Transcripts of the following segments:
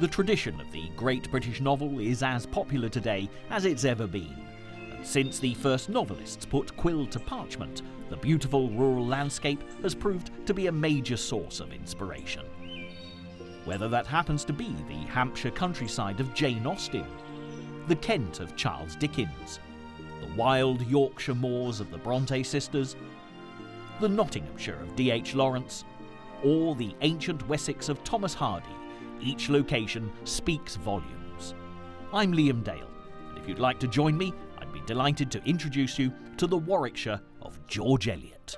The tradition of the great British novel is as popular today as it's ever been. And since the first novelists put quill to parchment, the beautiful rural landscape has proved to be a major source of inspiration. Whether that happens to be the Hampshire countryside of Jane Austen, the Kent of Charles Dickens, the wild Yorkshire moors of the Bronte sisters, the Nottinghamshire of D.H. Lawrence, or the ancient Wessex of Thomas Hardy, each location speaks volumes. I'm Liam Dale, and if you'd like to join me, I'd be delighted to introduce you to the Warwickshire of George Eliot.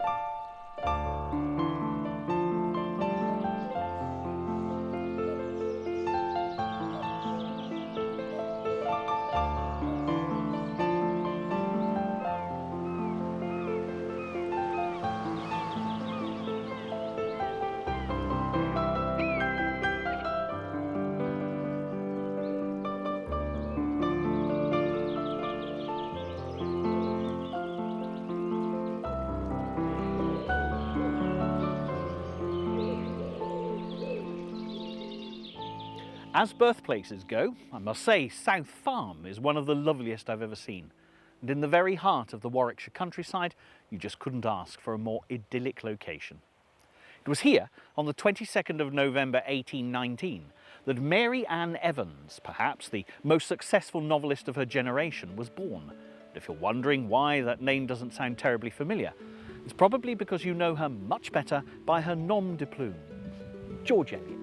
As birthplaces go, I must say South Farm is one of the loveliest I've ever seen. And in the very heart of the Warwickshire countryside, you just couldn't ask for a more idyllic location. It was here, on the 22nd of November 1819, that Mary Ann Evans, perhaps the most successful novelist of her generation, was born. And if you're wondering why that name doesn't sound terribly familiar, it's probably because you know her much better by her nom de plume, George Eliot.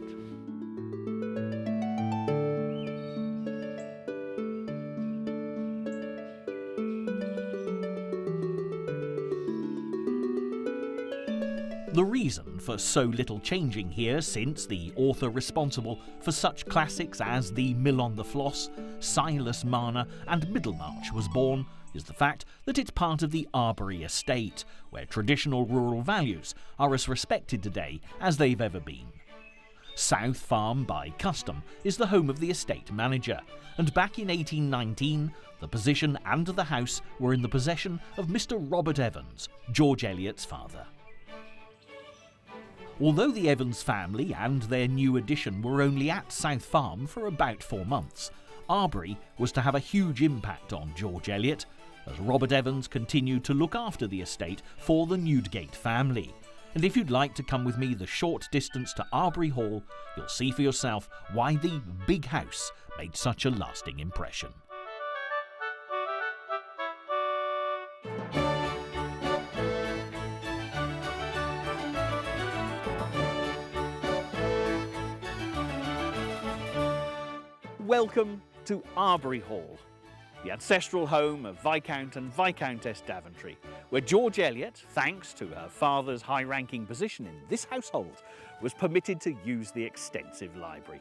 The reason for so little changing here, since the author responsible for such classics as The Mill on the Floss, Silas Marner and Middlemarch was born, is the fact that it's part of the Arbory estate, where traditional rural values are as respected today as they've ever been. South Farm, by custom, is the home of the estate manager, and back in 1819, the position and the house were in the possession of Mr. Robert Evans, George Eliot's father. Although the Evans family and their new addition were only at South Farm for about 4 months, Arbory was to have a huge impact on George Eliot, as Robert Evans continued to look after the estate for the Newdegate family. And if you'd like to come with me the short distance to Arbory Hall, you'll see for yourself why the big house made such a lasting impression. Welcome to Arbory Hall, the ancestral home of Viscount and Viscountess Daventry, where George Eliot, thanks to her father's high-ranking position in this household, was permitted to use the extensive library.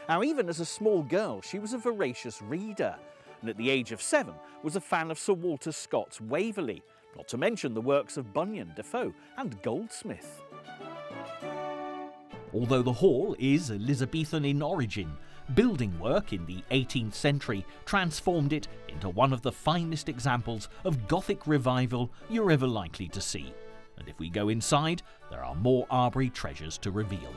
Now, even as a small girl, she was a voracious reader, and at the age of 7 was a fan of Sir Walter Scott's Waverley, not to mention the works of Bunyan, Defoe and Goldsmith. Although the hall is Elizabethan in origin, building work in the 18th century transformed it into one of the finest examples of Gothic revival you're ever likely to see. And if we go inside, there are more Arbory treasures to reveal.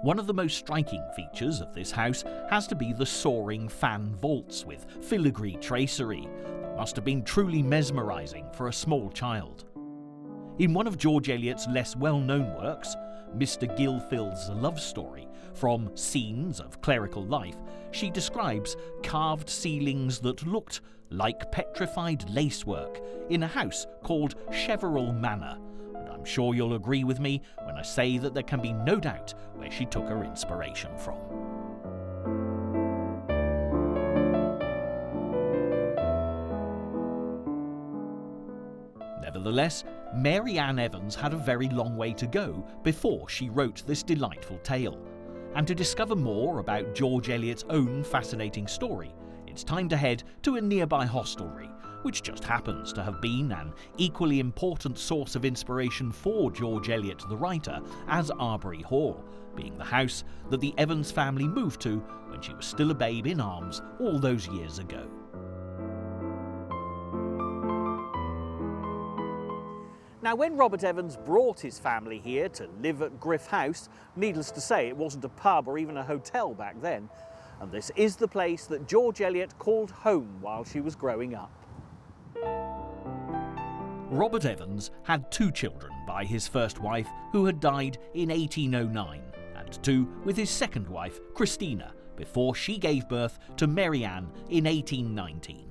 One of the most striking features of this house has to be the soaring fan vaults with filigree tracery that must have been truly mesmerising for a small child. In one of George Eliot's less well-known works, Mr. Gilfil's Love Story, from Scenes of Clerical Life, she describes carved ceilings that looked like petrified lacework in a house called Cheverel Manor, and I'm sure you'll agree with me when I say that there can be no doubt where she took her inspiration from. Nevertheless, Mary Ann Evans had a very long way to go before she wrote this delightful tale. And to discover more about George Eliot's own fascinating story, it's time to head to a nearby hostelry, which just happens to have been an equally important source of inspiration for George Eliot the writer as Arbory Hall, being the house that the Evans family moved to when she was still a babe in arms all those years ago. Now, when Robert Evans brought his family here to live at Griff House, needless to say, it wasn't a pub or even a hotel back then. And this is the place that George Eliot called home while she was growing up. Robert Evans had 2 children by his first wife, who had died in 1809, and 2 with his second wife, Christina, before she gave birth to Mary Ann in 1819.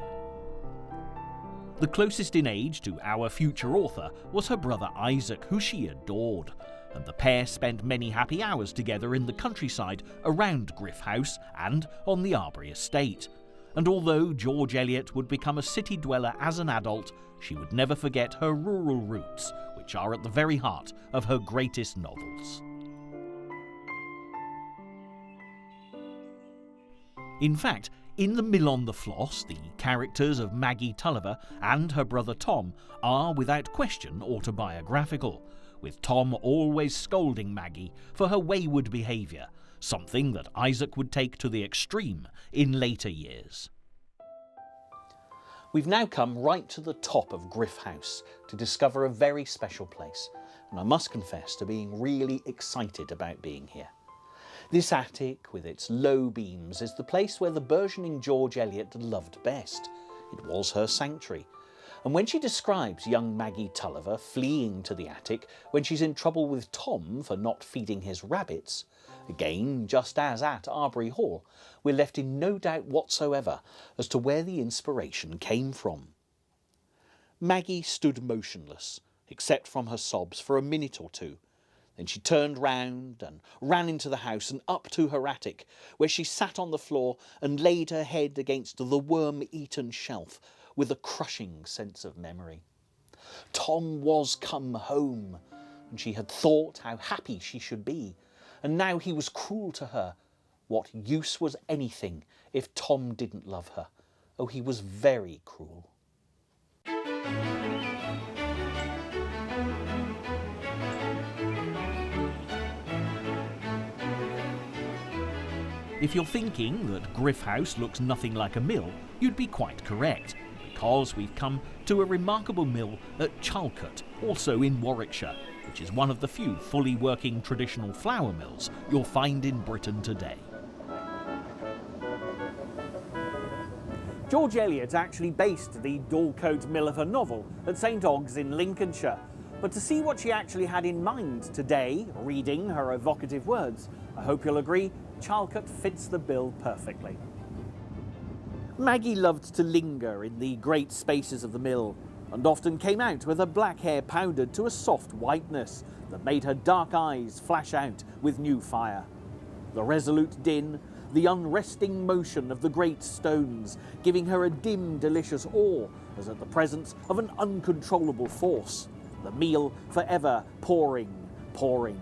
The closest in age to our future author was her brother Isaac, who she adored, and the pair spent many happy hours together in the countryside around Griff House and on the Arbury estate. And although George Eliot would become a city dweller as an adult, she would never forget her rural roots, which are at the very heart of her greatest novels. In fact, in The Mill on the Floss, the characters of Maggie Tulliver and her brother Tom are without question autobiographical, with Tom always scolding Maggie for her wayward behaviour, something that Isaac would take to the extreme in later years. We've now come right to the top of Griff House to discover a very special place, and I must confess to being really excited about being here. This attic, with its low beams, is the place where the burgeoning George Eliot loved best. It was her sanctuary. And when she describes young Maggie Tulliver fleeing to the attic when she's in trouble with Tom for not feeding his rabbits, again, just as at Arbury Hall, we're left in no doubt whatsoever as to where the inspiration came from. Maggie stood motionless, except from her sobs, for a minute or two. Then she turned round and ran into the house and up to her attic, where she sat on the floor and laid her head against the worm-eaten shelf with a crushing sense of memory. Tom was come home, and she had thought how happy she should be, and now he was cruel to her. What use was anything if Tom didn't love her? Oh, he was very cruel. If you're thinking that Griff House looks nothing like a mill, you'd be quite correct, because we've come to a remarkable mill at Charlcote, also in Warwickshire, which is one of the few fully working traditional flour mills you'll find in Britain today. George Eliot actually based the Dorlcote mill of her novel at St Ogg's in Lincolnshire, but to see what she actually had in mind today, reading her evocative words, I hope you'll agree Charlcote fits the bill perfectly. Maggie loved to linger in the great spaces of the mill, and often came out with her black hair powdered to a soft whiteness that made her dark eyes flash out with new fire. The resolute din, the unresting motion of the great stones, giving her a dim, delicious awe as at the presence of an uncontrollable force, the meal forever pouring, pouring.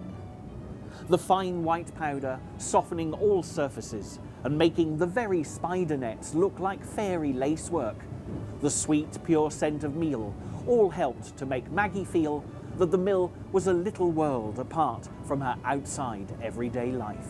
The fine white powder softening all surfaces and making the very spider nets look like fairy lacework. The sweet, pure scent of meal all helped to make Maggie feel that the mill was a little world apart from her outside everyday life.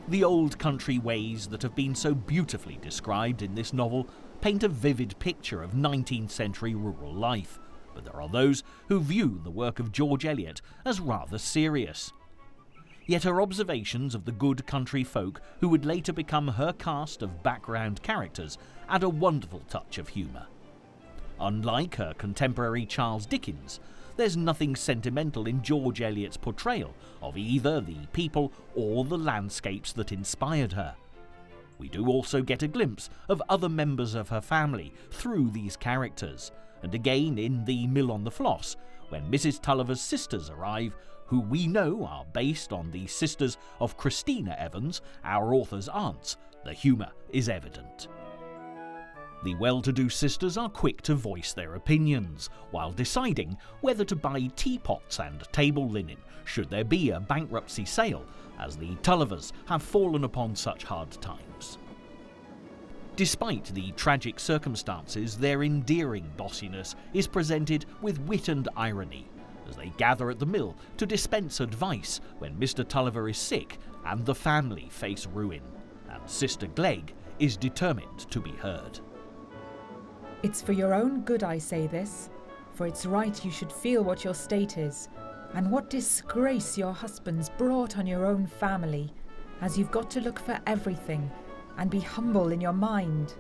The old country ways that have been so beautifully described in this novel paint a vivid picture of 19th century rural life, but there are those who view the work of George Eliot as rather serious. Yet her observations of the good country folk who would later become her cast of background characters add a wonderful touch of humour. Unlike her contemporary Charles Dickens, there's nothing sentimental in George Eliot's portrayal of either the people or the landscapes that inspired her. We do also get a glimpse of other members of her family through these characters, and again in The Mill on the Floss, when Mrs. Tulliver's sisters arrive, who we know are based on the sisters of Christina Evans, our author's aunts, the humour is evident. The well-to-do sisters are quick to voice their opinions, while deciding whether to buy teapots and table linen should there be a bankruptcy sale, as the Tullivers have fallen upon such hard times. Despite the tragic circumstances, their endearing bossiness is presented with wit and irony, as they gather at the mill to dispense advice when Mr. Tulliver is sick and the family face ruin. and Sister Glegg is determined to be heard. It's for your own good I say this, for it's right you should feel what your state is, and what disgrace your husband's brought on your own family, as you've got to look for everything, and be humble in your mind.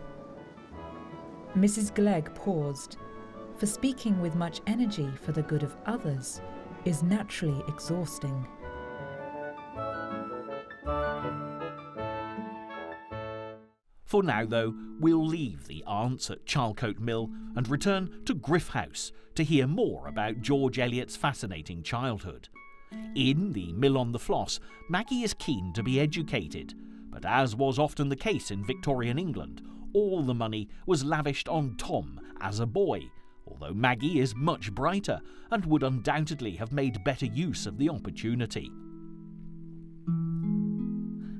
Mrs. Glegg paused, for speaking with much energy for the good of others is naturally exhausting. For now, though, we'll leave the aunts at Charlecote Mill and return to Griff House to hear more about George Eliot's fascinating childhood. In The Mill on the Floss, Maggie is keen to be educated, but as was often the case in Victorian England, all the money was lavished on Tom as a boy, although Maggie is much brighter and would undoubtedly have made better use of the opportunity.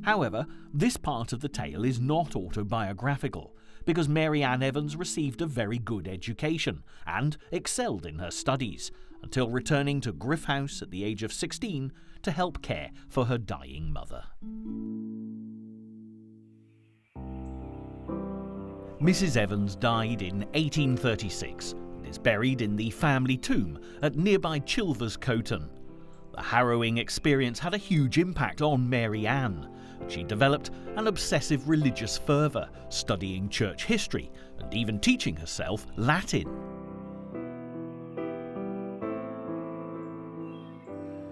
However, this part of the tale is not autobiographical, because Mary Ann Evans received a very good education and excelled in her studies, until returning to Griff House at the age of 16 to help care for her dying mother. Mrs. Evans died in 1836 and is buried in the family tomb at nearby Chilvers Coton. The harrowing experience had a huge impact on Mary Ann. She developed an obsessive religious fervour, studying church history and even teaching herself Latin.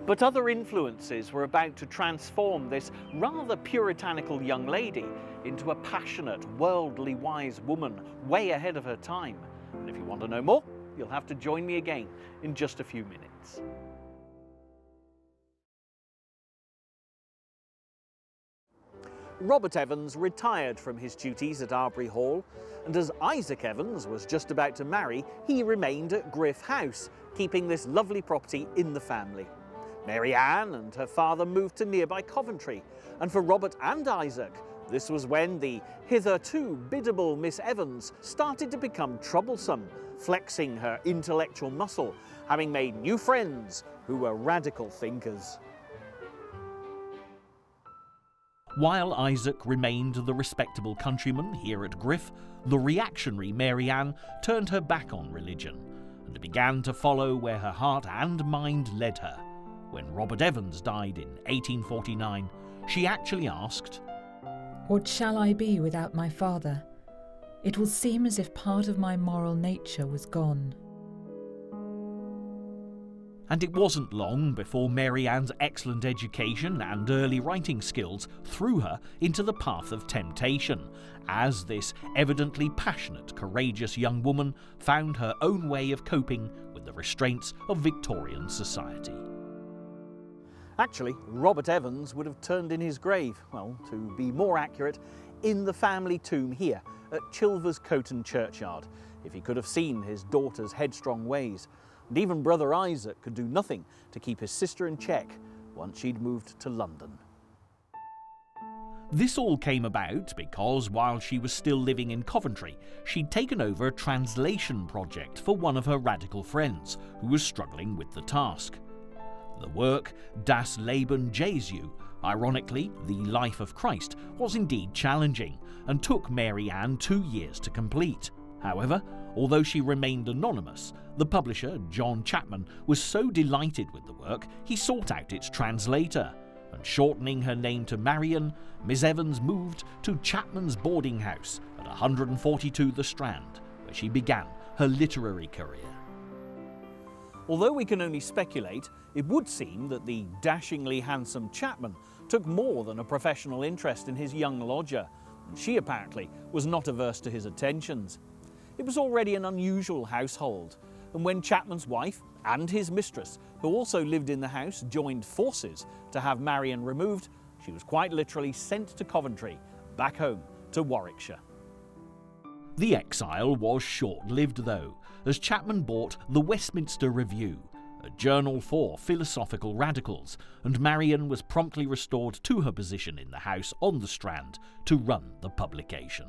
But other influences were about to transform this rather puritanical young lady into a passionate, worldly wise woman way ahead of her time. And if you want to know more, you'll have to join me again in just a few minutes. Robert Evans retired from his duties at Arbury Hall, and as Isaac Evans was just about to marry, he remained at Griff House, keeping this lovely property in the family. Mary Ann and her father moved to nearby Coventry, and for Robert and Isaac, this was when the hitherto biddable Miss Evans started to become troublesome, flexing her intellectual muscle, having made new friends who were radical thinkers. While Isaac remained the respectable countryman here at Griff, the reactionary Mary Ann turned her back on religion and began to follow where her heart and mind led her. When Robert Evans died in 1849, she actually asked, "What shall I be without my father? It will seem as if part of my moral nature was gone." And it wasn't long before Mary Ann's excellent education and early writing skills threw her into the path of temptation, as this evidently passionate, courageous young woman found her own way of coping with the restraints of Victorian society. Actually, Robert Evans would have turned in his grave, well, to be more accurate, in the family tomb here at Chilvers Coton Churchyard, if he could have seen his daughter's headstrong ways. And even brother Isaac could do nothing to keep his sister in check once she'd moved to London. This all came about because while she was still living in Coventry, she'd taken over a translation project for one of her radical friends who was struggling with the task. The work, Das Leben Jesu, ironically, The Life of Christ, was indeed challenging and took Mary Ann 2 years to complete. However, although she remained anonymous, the publisher, John Chapman, was so delighted with the work he sought out its translator, and shortening her name to Marion, Miss Evans moved to Chapman's boarding house at 142 The Strand, where she began her literary career. Although we can only speculate, it would seem that the dashingly handsome Chapman took more than a professional interest in his young lodger, and she apparently was not averse to his attentions. It was already an unusual household, and when Chapman's wife and his mistress, who also lived in the house, joined forces to have Marion removed, she was quite literally sent to Coventry, back home to Warwickshire. The exile was short-lived though, as Chapman bought the Westminster Review, a journal for philosophical radicals, and Marion was promptly restored to her position in the house on the Strand to run the publication.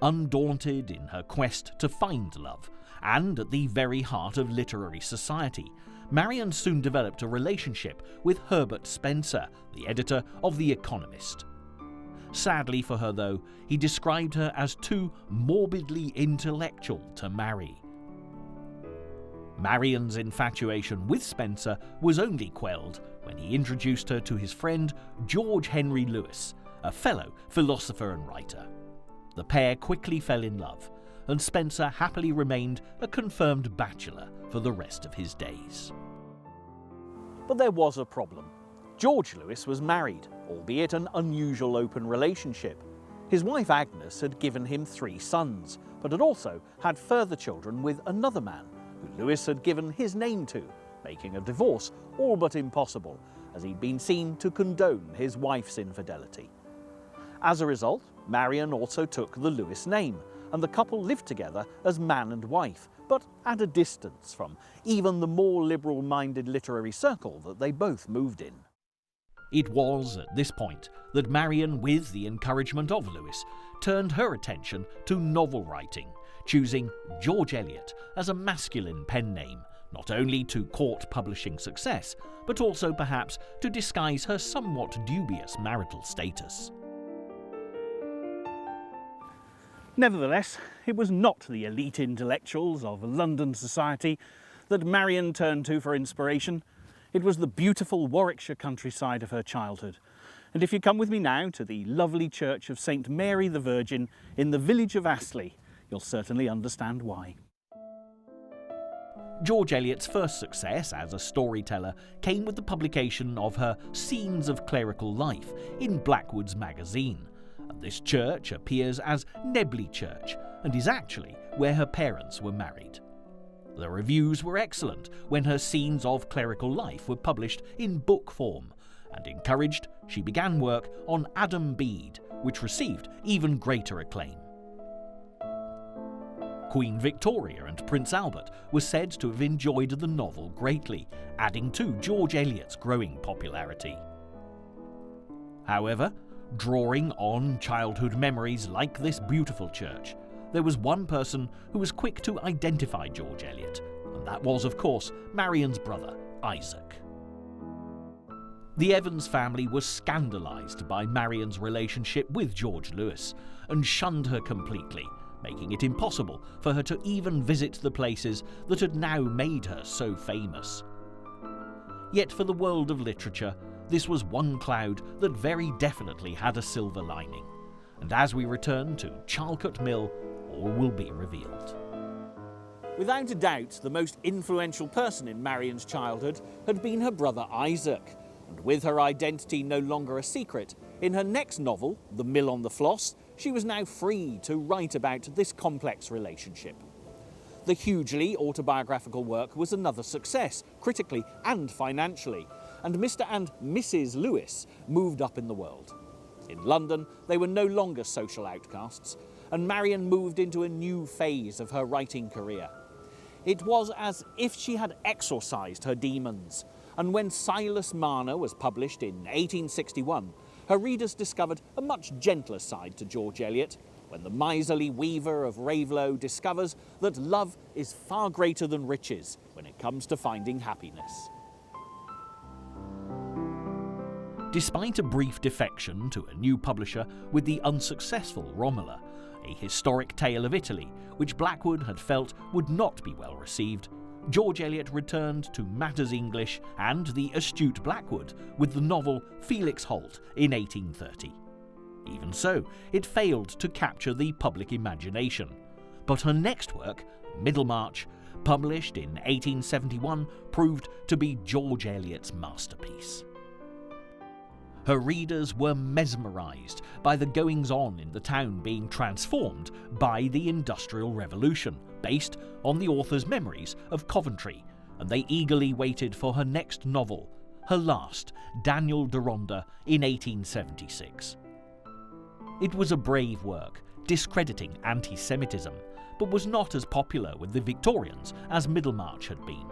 Undaunted in her quest to find love, and at the very heart of literary society, Marion soon developed a relationship with Herbert Spencer, the editor of The Economist. Sadly for her though, he described her as too morbidly intellectual to marry. Marian's infatuation with Spencer was only quelled when he introduced her to his friend George Henry Lewis, a fellow philosopher and writer. The pair quickly fell in love, and Spencer happily remained a confirmed bachelor for the rest of his days. But there was a problem. George Lewis was married, albeit an unusual open relationship. His wife Agnes had given him 3 sons, but had also had further children with another man, who Lewis had given his name to, making a divorce all but impossible, as he'd been seen to condone his wife's infidelity. As a result, Marian also took the Lewis name, and the couple lived together as man and wife, but at a distance from even the more liberal-minded literary circle that they both moved in. It was at this point that Marian, with the encouragement of Lewis, turned her attention to novel writing, choosing George Eliot as a masculine pen name, not only to court publishing success, but also perhaps to disguise her somewhat dubious marital status. Nevertheless, it was not the elite intellectuals of London society that Marian turned to for inspiration. It was the beautiful Warwickshire countryside of her childhood. And if you come with me now to the lovely church of St Mary the Virgin in the village of Astley, you'll certainly understand why. George Eliot's first success as a storyteller came with the publication of her Scenes of Clerical Life in Blackwood's magazine. And this church appears as Nebley Church and is actually where her parents were married. The reviews were excellent when her Scenes of Clerical Life were published in book form, and encouraged, she began work on Adam Bede, which received even greater acclaim. Queen Victoria and Prince Albert were said to have enjoyed the novel greatly, adding to George Eliot's growing popularity. However, drawing on childhood memories like this beautiful church, there was one person who was quick to identify George Eliot, and that was, of course, Marian's brother, Isaac. The Evans family was scandalised by Marian's relationship with George Lewis and shunned her completely, making it impossible for her to even visit the places that had now made her so famous. Yet for the world of literature, this was one cloud that very definitely had a silver lining, and as we return to Charlecote Mill, all will be revealed. Without a doubt, the most influential person in Marian's childhood had been her brother Isaac, and with her identity no longer a secret, in her next novel, The Mill on the Floss, she was now free to write about this complex relationship. The hugely autobiographical work was another success, critically and financially, and Mr. and Mrs. Lewis moved up in the world. In London, they were no longer social outcasts, and Marian moved into a new phase of her writing career. It was as if she had exorcised her demons, and when Silas Marner was published in 1861, her readers discovered a much gentler side to George Eliot, when the miserly weaver of Raveloe discovers that love is far greater than riches when it comes to finding happiness. Despite a brief defection to a new publisher with the unsuccessful Romola, a historic tale of Italy which Blackwood had felt would not be well received, George Eliot returned to matters English and the astute Blackwood with the novel Felix Holt in 1830. Even so, it failed to capture the public imagination. But her next work, Middlemarch, published in 1871, proved to be George Eliot's masterpiece. Her readers were mesmerised by the goings-on in the town being transformed by the Industrial Revolution, based on the author's memories of Coventry, and they eagerly waited for her next novel, her last, Daniel Deronda, in 1876. It was a brave work, discrediting anti-Semitism, but was not as popular with the Victorians as Middlemarch had been.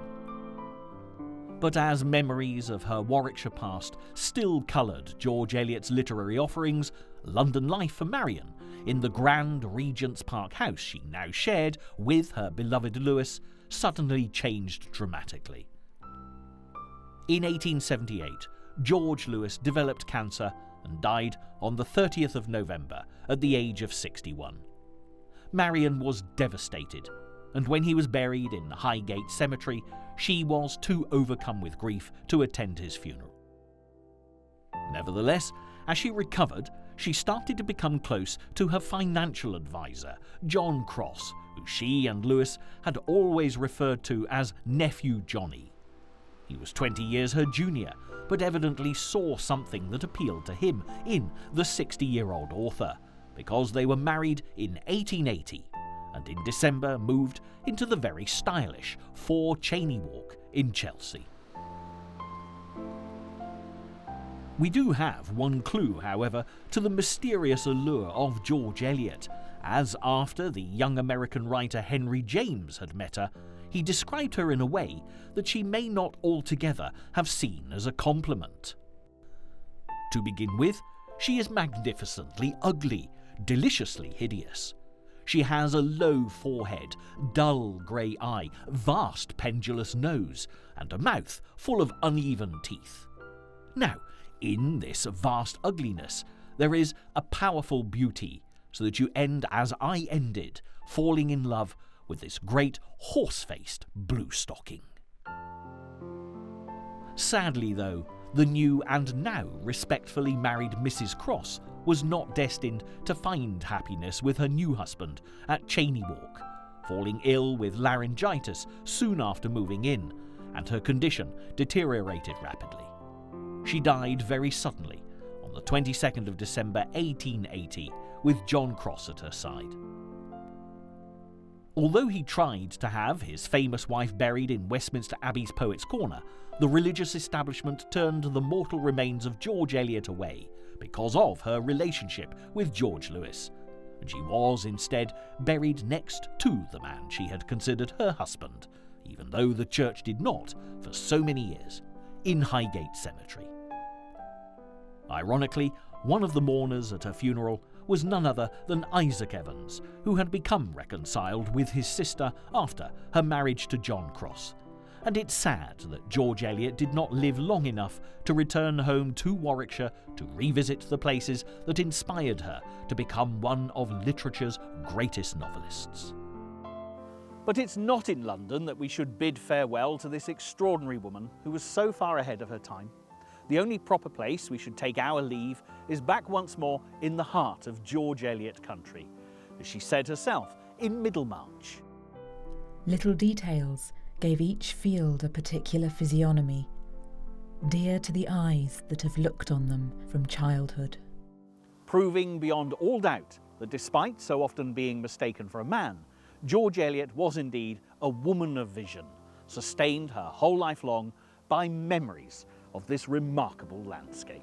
But as memories of her Warwickshire past still coloured George Eliot's literary offerings, London life for Marian, in the grand Regent's Park house she now shared with her beloved Lewis, suddenly changed dramatically. In 1878, George Lewis developed cancer and died on the 30th of November at the age of 61. Marion was devastated, and when he was buried in Highgate Cemetery, she was too overcome with grief to attend his funeral. Nevertheless, as she recovered, she started to become close to her financial advisor, John Cross, who she and Lewis had always referred to as Nephew Johnny. He was 20 years her junior, but evidently saw something that appealed to him in the 60-year-old author, because they were married in 1880 and in December moved into the very stylish 4 Cheyne Walk in Chelsea. We do have one clue, however, to the mysterious allure of George Eliot, as after the young American writer Henry James had met her, he described her in a way that she may not altogether have seen as a compliment. To begin with, she is magnificently ugly, deliciously hideous. She has a low forehead, dull grey eye, vast pendulous nose, and a mouth full of uneven teeth. Now, in this vast ugliness, there is a powerful beauty, so that you end as I ended, falling in love with this great horse-faced blue-stocking. Sadly, though, the new and now respectfully married Mrs. Cross was not destined to find happiness with her new husband at Cheyne Walk, falling ill with laryngitis soon after moving in, and her condition deteriorated rapidly. She died very suddenly on the 22nd of December 1880, with John Cross at her side. Although he tried to have his famous wife buried in Westminster Abbey's Poets' Corner, the religious establishment turned the mortal remains of George Eliot away because of her relationship with George Lewis, and she was instead buried next to the man she had considered her husband, even though the church did not for so many years, in Highgate Cemetery. Ironically, one of the mourners at her funeral was none other than Isaac Evans, who had become reconciled with his sister after her marriage to John Cross. And it's sad that George Eliot did not live long enough to return home to Warwickshire to revisit the places that inspired her to become one of literature's greatest novelists. But it's not in London that we should bid farewell to this extraordinary woman who was so far ahead of her time. The only proper place we should take our leave is back once more in the heart of George Eliot country, as she said herself in Middlemarch. Little details gave each field a particular physiognomy, dear to the eyes that have looked on them from childhood. Proving beyond all doubt that despite so often being mistaken for a man, George Eliot was indeed a woman of vision, sustained her whole life long by memories of this remarkable landscape.